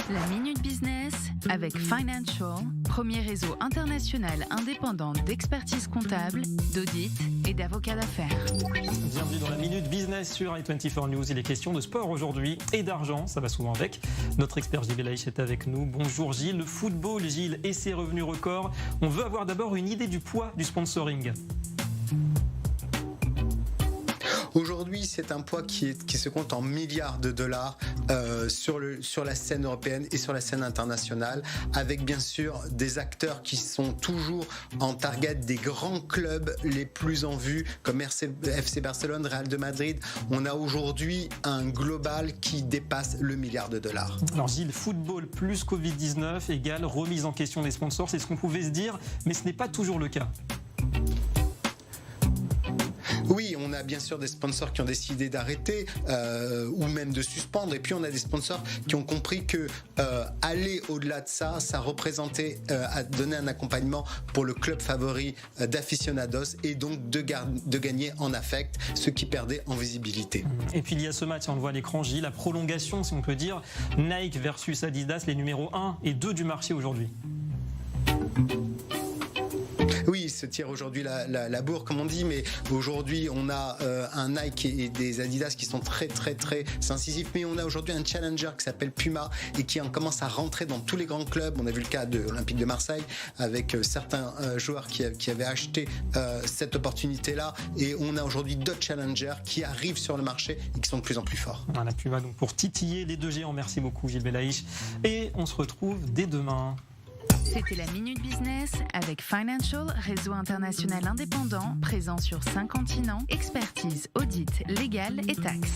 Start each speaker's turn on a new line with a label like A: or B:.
A: La Minute Business avec Financial, premier réseau international indépendant d'expertise comptable, d'audit et d'avocats d'affaires.
B: Bienvenue dans la Minute Business sur i24 News. Il est question de sport aujourd'hui et d'argent, ça va souvent avec. Notre expert Gilles Belaïch est avec nous. Bonjour Gilles. Le football, Gilles, et ses revenus records. On veut avoir d'abord une idée du poids du sponsoring.
C: Aujourd'hui, c'est un poids qui se compte en milliards de dollars sur la scène européenne et sur la scène internationale, avec bien sûr des acteurs qui sont toujours en target des grands clubs les plus en vue, comme FC Barcelone, Real de Madrid. On a aujourd'hui un global qui dépasse le milliard de dollars.
B: Alors Gilles, football plus Covid-19 égale remise en question des sponsors, c'est ce qu'on pouvait se dire, mais ce n'est pas toujours le cas.
C: Oui, on a bien sûr des sponsors qui ont décidé d'arrêter ou même de suspendre. Et puis on a des sponsors qui ont compris que aller au-delà de ça, ça représentait donner un accompagnement pour le club favori d'aficionados et donc de gagner en affect, ce qui perdait en visibilité.
B: Et puis il y a ce match, on le voit à l'écran, Gilles, la prolongation, si on peut dire, Nike versus Adidas, les numéros 1 et 2 du marché aujourd'hui.
C: Oui, il se tire aujourd'hui la bourre, comme on dit, mais aujourd'hui, on a un Nike et des Adidas qui sont très incisifs, mais on a aujourd'hui un challenger qui s'appelle Puma et qui commence à rentrer dans tous les grands clubs. On a vu le cas de l'Olympique de Marseille avec certains joueurs qui avaient acheté cette opportunité-là, et on a aujourd'hui d'autres challengers qui arrivent sur le marché et qui sont de plus en plus forts.
B: Voilà, Puma donc pour titiller les deux géants. Merci beaucoup Gilles Belaïch, et on se retrouve dès demain.
A: C'était la Minute Business avec Financial, réseau international indépendant, présent sur 5 continents, expertise, audit, légal et taxes.